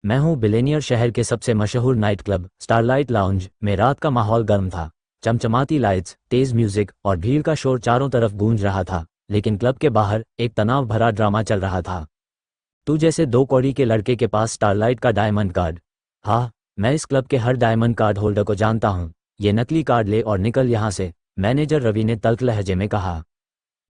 मैं हूँ बिलेनियर शहर के सबसे मशहूर नाइट क्लब स्टारलाइट लाउंज में। रात का माहौल गर्म था, चमचमाती लाइट्स, तेज म्यूजिक और भीड़ का शोर चारों तरफ गूंज रहा था। लेकिन क्लब के बाहर एक तनाव भरा ड्रामा चल रहा था। तू जैसे 2 कौड़ी के लड़के के पास स्टारलाइट का डायमंड कार्ड? हाँ, मैं इस क्लब के हर डायमंड कार्ड होल्डर को जानता हूँ। ये नकली कार्ड ले और निकल यहाँ से, मैनेजर रवि ने तल्ख लहजे में कहा।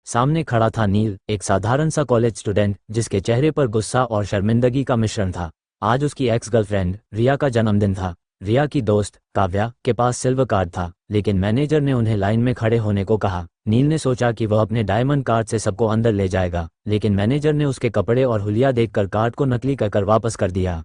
सामने खड़ा था नील, एक साधारण सा कॉलेज स्टूडेंट जिसके चेहरे पर गुस्सा और शर्मिंदगी का मिश्रण था। आज उसकी एक्स गर्लफ्रेंड रिया का जन्मदिन था। रिया की दोस्त काव्या के पास सिल्वर कार्ड था, लेकिन मैनेजर ने उन्हें लाइन में खड़े होने को कहा। नील ने सोचा कि वह अपने डायमंड कार्ड से सबको अंदर ले जाएगा, लेकिन मैनेजर ने उसके कपड़े और हुलिया देखकर कार्ड को नकली कर वापस कर दिया।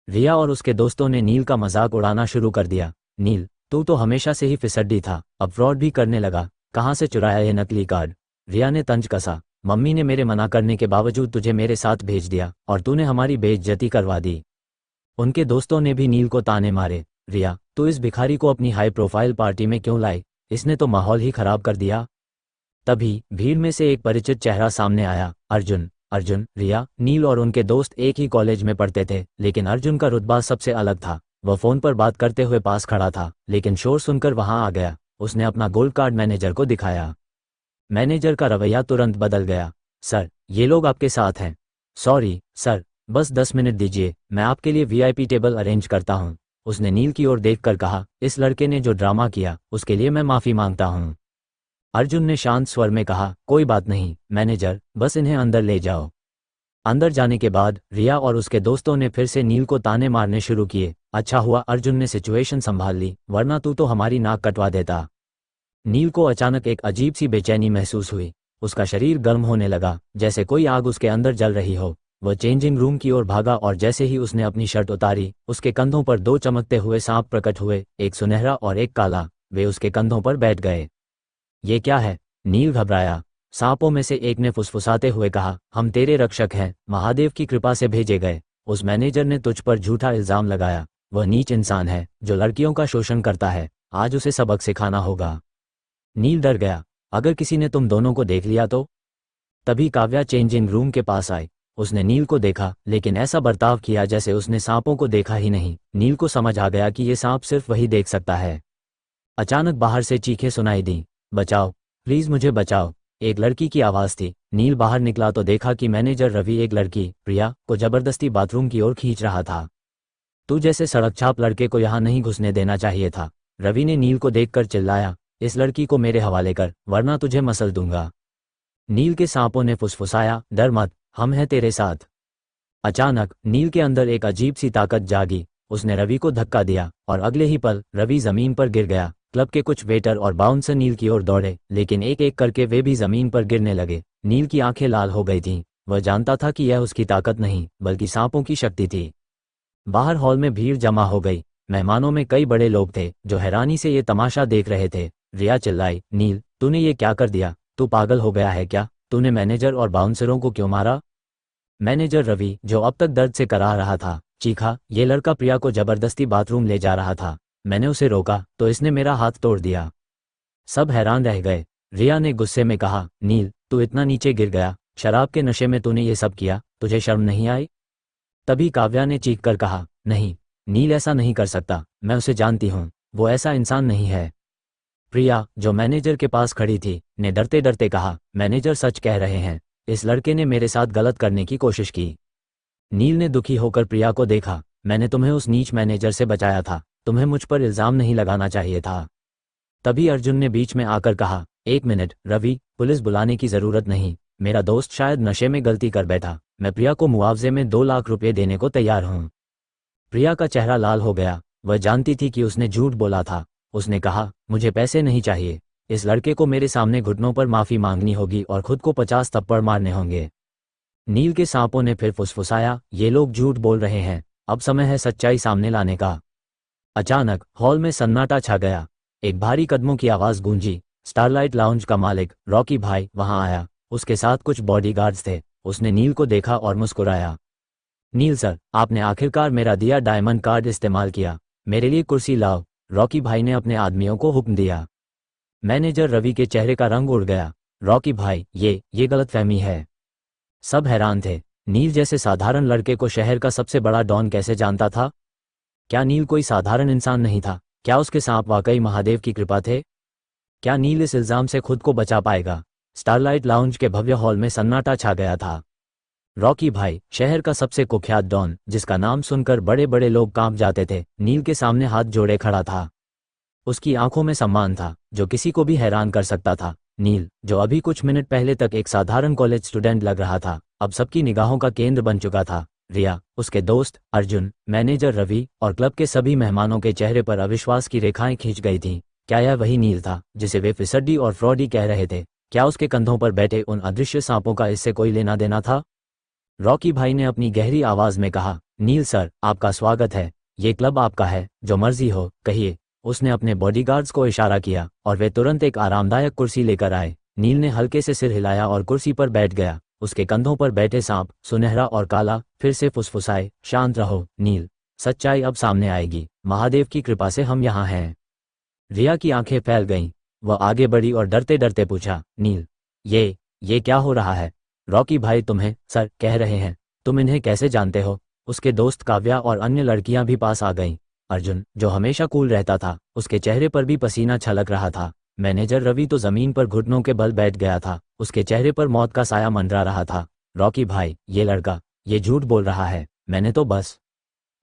रिया और उसके दोस्तों ने नील का मजाक उड़ाना शुरू कर दिया। नील, तू तो हमेशा से ही फिसड्डी था, अब फ्रॉड भी करने लगा। कहाँ से चुराया ये नकली कार्ड? रिया ने तंज कसा। मम्मी ने मेरे मना करने के बावजूद तुझे मेरे साथ भेज दिया और तूने हमारी बेइज्जती करवा दी। उनके दोस्तों ने भी नील को ताने मारे। रिया, तू इस भिखारी को अपनी हाई प्रोफाइल पार्टी में क्यों लाई? इसने तो माहौल ही खराब कर दिया। तभी भीड़ में से एक परिचित चेहरा सामने आया। अर्जुन। अर्जुन, रिया, नील और उनके दोस्त एक ही कॉलेज में पढ़ते थे, लेकिन अर्जुन का रुतबा सबसे अलग था। वह फोन पर बात करते हुए पास खड़ा था, लेकिन शोर सुनकर वहां आ गया। उसने अपना गोल्ड कार्ड मैनेजर को दिखाया। मैनेजर का रवैया तुरंत बदल गया। सर, ये लोग आपके साथ हैं? सॉरी सर, बस 10 मिनट दीजिए, मैं आपके लिए वीआईपी टेबल अरेंज करता हूँ, उसने नील की ओर देखकर कहा। इस लड़के ने जो ड्रामा किया उसके लिए मैं माफी मांगता हूँ। अर्जुन ने शांत स्वर में कहा, कोई बात नहीं मैनेजर, बस इन्हें अंदर ले जाओ। अंदर जाने के बाद रिया और उसके दोस्तों ने फिर से नील को ताने मारने शुरू किए। अच्छा हुआ अर्जुन ने सिचुएशन संभाल ली, वरना तू तो हमारी नाक कटवा देता। नील को अचानक एक अजीब सी बेचैनी महसूस हुई। उसका शरीर गर्म होने लगा, जैसे कोई आग उसके अंदर जल रही हो। वह चेंजिंग रूम की ओर भागा और जैसे ही उसने अपनी शर्ट उतारी, उसके कंधों पर 2 चमकते हुए सांप प्रकट हुए, एक सुनहरा और एक काला। वे उसके कंधों पर बैठ गए। ये क्या है? नील घबराया। सांपों में से एक ने फुसफुसाते हुए कहा, हम तेरे रक्षक हैं, महादेव की कृपा से भेजे गए। उस मैनेजर ने तुझ पर झूठा इल्जाम लगाया। वह नीच इंसान है जो लड़कियों का शोषण करता है। आज उसे सबक सिखाना होगा। नील डर गया। अगर किसी ने तुम दोनों को देख लिया तो? तभी काव्या चेंजिंग रूम के पास आई। उसने नील को देखा, लेकिन ऐसा बर्ताव किया जैसे उसने सांपों को देखा ही नहीं। नील को समझ आ गया कि ये सांप सिर्फ वही देख सकता है। अचानक बाहर से चीखें सुनाई दी। बचाओ, प्लीज मुझे बचाओ, एक लड़की की आवाज थी। नील बाहर निकला तो देखा कि मैनेजर रवि एक लड़की, प्रिया, को जबरदस्ती बाथरूम की ओर खींच रहा था। तू जैसे सड़क छाप लड़के को यहाँ नहीं घुसने देना चाहिए था, रवि ने नील को देखकर चिल्लाया। इस लड़की को मेरे हवाले कर, वरना तुझे मसल दूंगा। नील के सांपों ने फुसफुसाया, डर मत, हम हैं तेरे साथ। अचानक नील के अंदर एक अजीब सी ताकत जागी। उसने रवि को धक्का दिया और अगले ही पल रवि जमीन पर गिर गया। क्लब के कुछ वेटर और बाउंसर नील की ओर दौड़े, लेकिन एक एक करके वे भी जमीन पर गिरने लगे। नील की आंखें लाल हो गई थीं। वह जानता था कि यह उसकी ताकत नहीं, बल्कि सांपों की शक्ति थी। बाहर हॉल में भीड़ जमा हो गई। मेहमानों में कई बड़े लोग थे जो हैरानी से ये तमाशा देख रहे थे। रिया चिल्लाई, नील, तूने ये क्या कर दिया? तू पागल हो गया है क्या? तूने मैनेजर और बाउंसरों को क्यों मारा? मैनेजर रवि, जो अब तक दर्द से करा रहा था, चीखा, ये लड़का प्रिया को जबरदस्ती बाथरूम ले जा रहा था। मैंने उसे रोका तो इसने मेरा हाथ तोड़ दिया। सब हैरान रह गए। रिया ने गुस्से में कहा, नील, तू इतना नीचे गिर गया, शराब के नशे में तूने ये सब किया, तुझे शर्म नहीं आई? तभी काव्या ने चीख कर कहा, नहीं, नील ऐसा नहीं कर सकता, मैं उसे जानती हूँ, वो ऐसा इंसान नहीं है। प्रिया, जो मैनेजर के पास खड़ी थी, ने डरते डरते कहा, मैनेजर सच कह रहे हैं, इस लड़के ने मेरे साथ गलत करने की कोशिश की। नील ने दुखी होकर प्रिया को देखा, मैंने तुम्हें उस नीच मैनेजर से बचाया था, तुम्हें मुझ पर इल्जाम नहीं लगाना चाहिए था। तभी अर्जुन ने बीच में आकर कहा, एक मिनट रवि, पुलिस बुलाने की जरूरत नहीं, मेरा दोस्त शायद नशे में गलती कर बैठा, मैं प्रिया को मुआवजे में 2 लाख रुपए देने को तैयार हूँ। प्रिया का चेहरा लाल हो गया। वह जानती थी कि उसने झूठ बोला था। उसने कहा, मुझे पैसे नहीं चाहिए, इस लड़के को मेरे सामने घुटनों पर माफी मांगनी होगी और खुद को 50 थप्पड़ मारने होंगे। नील के सांपों ने फिर फुसफुसाया, ये लोग झूठ बोल रहे हैं, अब समय है सच्चाई सामने लाने का। अचानक हॉल में सन्नाटा छा गया। एक भारी कदमों की आवाज गूंजी। स्टारलाइट लाउंज का मालिक रॉकी भाई वहां आया। उसके साथ कुछ बॉडीगार्ड्स थे। उसने नील को देखा और मुस्कुराया। नील सर, आपने आखिरकार मेरा दिया डायमंड कार्ड इस्तेमाल किया, मेरे लिए कुर्सी लाओ, रॉकी भाई ने अपने आदमियों को हुक्म दिया। मैनेजर रवि के चेहरे का रंग उड़ गया। रॉकी भाई, ये गलतफहमी है। सब हैरान थे। नील जैसे साधारण लड़के को शहर का सबसे बड़ा डॉन कैसे जानता था? क्या नील कोई साधारण इंसान नहीं था? क्या उसके सांप वाकई महादेव की कृपा थे? क्या नील इस इल्जाम से खुद को बचा पाएगा? स्टारलाइट लाउंज के भव्य हॉल में सन्नाटा छा गया था। रॉकी भाई, शहर का सबसे कुख्यात डॉन, जिसका नाम सुनकर बड़े बड़े लोग कांप जाते थे, नील के सामने हाथ जोड़े खड़ा था। उसकी आंखों में सम्मान था जो किसी को भी हैरान कर सकता था। नील, जो अभी कुछ मिनट पहले तक एक साधारण कॉलेज स्टूडेंट लग रहा था, अब सबकी निगाहों का केंद्र बन चुका था। रिया, उसके दोस्त, अर्जुन, मैनेजर रवि और क्लब के सभी मेहमानों के चेहरे पर अविश्वास की रेखाएं खींच गई थीं। क्या यह वही नील था जिसे वे फिसड्डी और फ्रॉडी कह रहे थे? क्या उसके कंधों पर बैठे उन अदृश्य सांपों का इससे कोई लेना देना था? रॉकी भाई ने अपनी गहरी आवाज में कहा, नील सर, आपका स्वागत है। ये क्लब आपका है, जो मर्जी हो कहिए। उसने अपने बॉडीगार्ड्स को इशारा किया और वे तुरंत एक आरामदायक कुर्सी लेकर आए। नील ने हल्के से सिर हिलाया और कुर्सी पर बैठ गया। उसके कंधों पर बैठे सांप, सुनहरा और काला, फिर से फुसफुसाए, शांत रहो नील, सच्चाई अब सामने आएगी। महादेव की कृपा से हम यहाँ हैं। रिया की आंखें फैल गईं। वह आगे बढ़ी और डरते डरते पूछा, नील, ये क्या हो रहा है? रॉकी भाई तुम्हें सर कह रहे हैं। तुम इन्हें कैसे जानते हो? उसके दोस्त काव्या और अन्य लड़कियां भी पास आ गईं। अर्जुन, जो हमेशा कूल रहता था, उसके चेहरे पर भी पसीना छलक रहा था। मैनेजर रवि तो जमीन पर घुटनों के बल बैठ गया था। उसके चेहरे पर मौत का साया मंडरा रहा था। रॉकी भाई, ये लड़का, ये झूठ बोल रहा है। मैंने तो बस।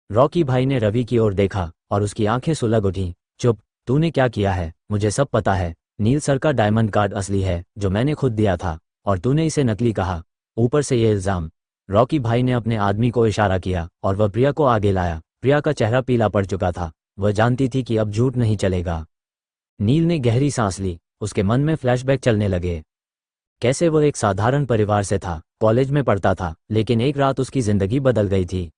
रॉकी भाई ने रवि की ओर देखा और उसकी आंखें सुलग उठीं। चुप, तूने क्या किया है? मुझे सब पता है। नील सर का डायमंड कार्ड असली है, जो मैंने खुद दिया था, और तूने इसे नकली कहा। ऊपर से ये इल्जाम। रॉकी भाई ने अपने आदमी को इशारा किया और वह प्रिया को आगे लाया। प्रिया का चेहरा पीला पड़ चुका था। वह जानती थी कि अब झूठ नहीं चलेगा। नील ने गहरी सांस ली। उसके मन में फ्लैशबैक चलने लगे। कैसे वह एक साधारण परिवार से था, कॉलेज में पढ़ता था, लेकिन एक रात उसकी जिंदगी बदल गई थी।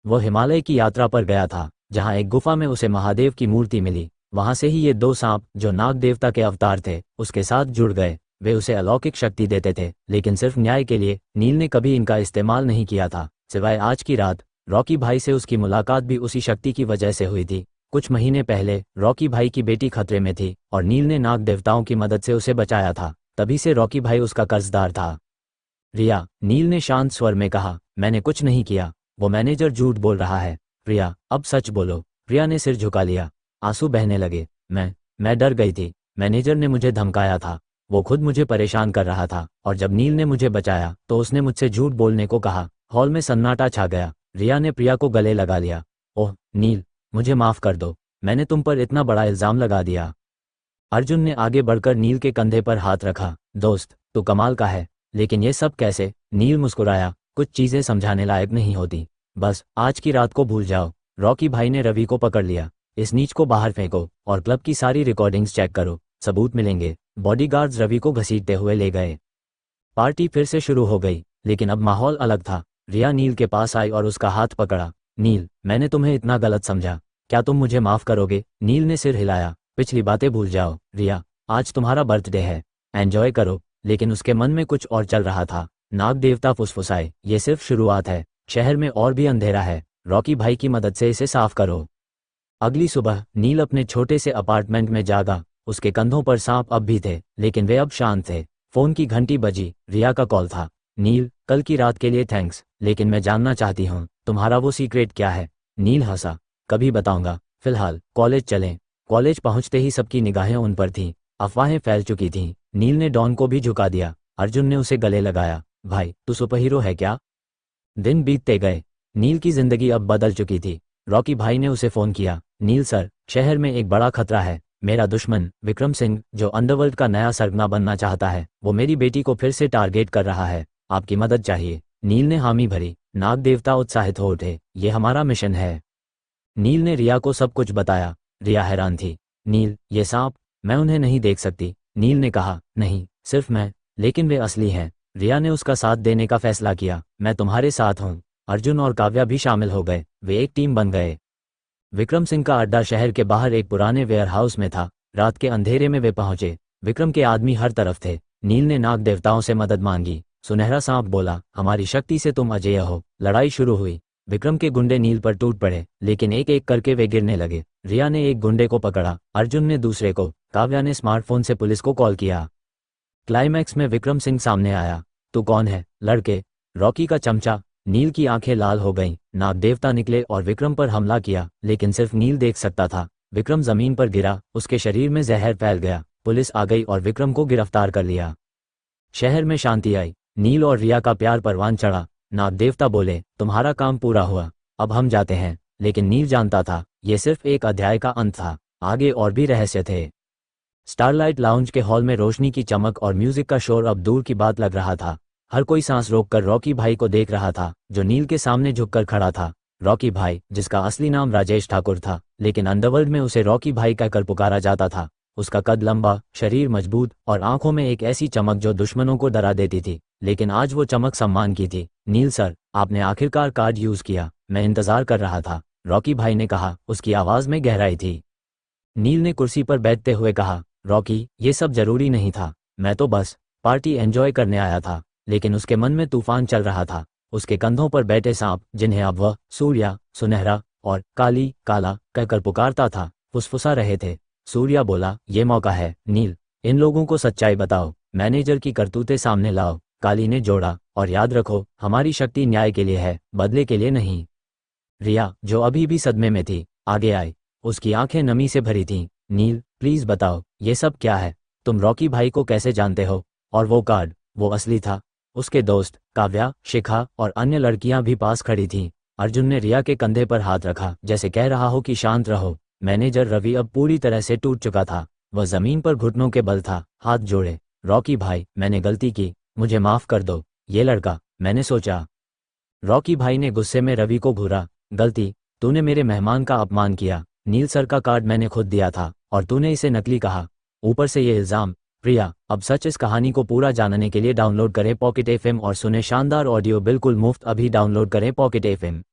वह हिमालय की यात्रा पर गया था, जहां एक गुफा में उसे महादेव की मूर्ति मिली। वहां से ही ये दो सांप, जो नाग देवता के अवतार थे, उसके साथ जुड़ गए। वे उसे अलौकिक शक्ति देते थे, लेकिन सिर्फ न्याय के लिए। नील ने कभी इनका इस्तेमाल नहीं किया था, सिवाय आज की रात। रॉकी भाई से उसकी मुलाकात भी उसी शक्ति की वजह से हुई थी। कुछ महीने पहले रॉकी भाई की बेटी खतरे में थी और नील ने नाग देवताओं की मदद से उसे बचाया था। तभी से रॉकी भाई उसका कर्जदार था। रिया, नील ने शांत स्वर में कहा, मैंने कुछ नहीं किया। वो मैनेजर झूठ बोल रहा है। प्रिया, अब सच बोलो। प्रिया ने सिर झुका लिया। आंसू बहने लगे। मैं डर गई थी। मैनेजर ने मुझे धमकाया था। वो खुद मुझे परेशान कर रहा था, और जब नील ने मुझे बचाया तो उसने मुझसे झूठ बोलने को कहा। हॉल में सन्नाटा छा गया। रिया ने प्रिया को गले लगा लिया। ओह नील, मुझे माफ कर दो। मैंने तुम पर इतना बड़ा इल्जाम लगा दिया। अर्जुन ने आगे बढ़कर नील के कंधे पर हाथ रखा। दोस्त, तू कमाल का है, लेकिन ये सब कैसे? नील मुस्कुराया। कुछ चीजें समझाने लायक नहीं होती। बस आज की रात को भूल जाओ। रॉकी भाई ने रवि को पकड़ लिया। इस नीच को बाहर फेंको और क्लब की सारी रिकॉर्डिंग्स चेक करो, सबूत मिलेंगे। बॉडीगार्ड्स रवि को घसीटते हुए ले गए। पार्टी फिर से शुरू हो गई, लेकिन अब माहौल अलग था। रिया नील के पास आई और उसका हाथ पकड़ा। नील, मैंने तुम्हें इतना गलत समझा। क्या तुम मुझे माफ करोगे? नील ने सिर हिलाया। पिछली बातें भूल जाओ रिया, आज तुम्हारा बर्थडे है, एंजॉय करो। लेकिन उसके मन में कुछ और चल रहा था। नाग देवता फुसफुसाए, ये सिर्फ शुरुआत है। शहर में और भी अंधेरा है। रॉकी भाई की मदद से इसे साफ करो। अगली सुबह नील अपने छोटे से अपार्टमेंट में जागा। उसके कंधों पर सांप अब भी थे, लेकिन वे अब शांत थे। फोन की घंटी बजी। रिया का कॉल था। नील, कल की रात के लिए थैंक्स, लेकिन मैं जानना चाहती हूँ तुम्हारा वो सीक्रेट क्या है? नील हंसा। कभी बताऊंगा, फिलहाल कॉलेज चलें। कॉलेज पहुंचते ही सबकी निगाहें उन पर थीं। अफवाहें फैल चुकी थीं। नील ने डॉन को भी झुका दिया। अर्जुन ने उसे गले लगाया। भाई, तू सुपर हीरो है क्या? दिन बीतते गए। नील की जिंदगी अब बदल चुकी थी। रॉकी भाई ने उसे फोन किया। नील सर, शहर में एक बड़ा खतरा है। मेरा दुश्मन विक्रम सिंह, जो अंडरवर्ल्ड का नया सरगना बनना चाहता है, वो मेरी बेटी को फिर से टारगेट कर रहा है। आपकी मदद चाहिए। नील ने हामी भरी। नाग देवता उत्साहित हो उठे। ये हमारा मिशन है। नील ने रिया को सब कुछ बताया। रिया हैरान थी। नील, ये सांप, मैं उन्हें नहीं देख सकती। नील ने कहा, नहीं, सिर्फ मैं, लेकिन वे असली हैं। रिया ने उसका साथ देने का फैसला किया। मैं तुम्हारे साथ हूँ। अर्जुन और काव्या भी शामिल हो गए। वे एक टीम बन गए। विक्रम सिंह का अड्डा शहर के बाहर एक पुराने वेयरहाउस में था। रात के अंधेरे में वे पहुंचे। विक्रम के आदमी हर तरफ थे। नील ने नाग देवताओं से मदद मांगी। सुनहरा सांप बोला, हमारी शक्ति से तुम अजेय हो। लड़ाई शुरू हुई। विक्रम के गुंडे नील पर टूट पड़े, लेकिन एक एक करके वे गिरने लगे। रिया ने एक गुंडे को पकड़ा, अर्जुन ने दूसरे को, काव्या ने स्मार्टफोन से पुलिस को कॉल किया। क्लाइमैक्स में विक्रम सिंह सामने आया। तू कौन है लड़के? रॉकी का चमचा। नील की आंखें लाल हो गईं, नाग देवता निकले और विक्रम पर हमला किया, लेकिन सिर्फ नील देख सकता था। विक्रम जमीन पर गिरा, उसके शरीर में जहर फैल गया। पुलिस आ गई और विक्रम को गिरफ्तार कर लिया। शहर में शांति आई। नील और रिया का प्यार परवान चढ़ा। नाग देवता बोले, तुम्हारा काम पूरा हुआ, अब हम जाते हैं। लेकिन नील जानता था, यह सिर्फ एक अध्याय का अंत था, आगे और भी रहस्य थे। स्टारलाइट लाउंज के हॉल में रोशनी की चमक और म्यूजिक का शोर अब दूर की बात लग रहा था। हर कोई सांस रोककर रॉकी भाई को देख रहा था, जो नील के सामने झुककर खड़ा था। रॉकी भाई, जिसका असली नाम राजेश ठाकुर था, लेकिन अंडरवर्ल्ड में उसे रॉकी भाई कहकर पुकारा जाता था। उसका कद लंबा, शरीर मजबूत और आंखों में एक ऐसी चमक जो दुश्मनों को डरा देती थी। लेकिन आज वो चमक सम्मान की थी। नील सर, आपने आखिरकार कार्ड यूज किया, मैं इंतजार कर रहा था, रॉकी भाई ने कहा। उसकी आवाज में गहराई थी। नील ने कुर्सी पर बैठते हुए कहा, रॉकी, ये सब जरूरी नहीं था, मैं तो बस पार्टी एंजॉय करने आया था। लेकिन उसके मन में तूफान चल रहा था। उसके कंधों पर बैठे सांप, जिन्हें अब वह सूर्या, सुनहरा और काली, काला कहकर पुकारता था, फुसफुसा रहे थे। सूर्या बोला, ये मौका है नील, इन लोगों को सच्चाई बताओ, मैनेजर की करतूतें सामने लाओ। काली ने जोड़ा, और याद रखो, हमारी शक्ति न्याय के लिए है, बदले के लिए नहीं। रिया, जो अभी भी सदमे में थी, आगे आई। उसकी आंखें नमी से भरी थीं। नील, प्लीज बताओ, ये सब क्या है? तुम रॉकी भाई को कैसे जानते हो? और वो कार्ड, वो असली था? उसके दोस्त काव्या, शिखा और अन्य लड़कियां भी पास खड़ी थीं। अर्जुन ने रिया के कंधे पर हाथ रखा, जैसे कह रहा हो कि शांत रहो। मैनेजर रवि अब पूरी तरह से टूट चुका था। वह जमीन पर घुटनों के बल था, हाथ जोड़े। रॉकी भाई, मैंने गलती की, मुझे माफ कर दो। ये लड़का, मैंने सोचा। रॉकी भाई ने गुस्से में रवि को घूरा। गलती? तूने मेरे मेहमान का अपमान किया। नील सर का कार्ड मैंने खुद दिया था, और तूने इसे नकली कहा। ऊपर से ये इल्जाम। प्रिया, अब सच। इस कहानी को पूरा जानने के लिए डाउनलोड करें पॉकेट एफएम और सुने शानदार ऑडियो बिल्कुल मुफ्त। अभी डाउनलोड करें पॉकेट एफएम।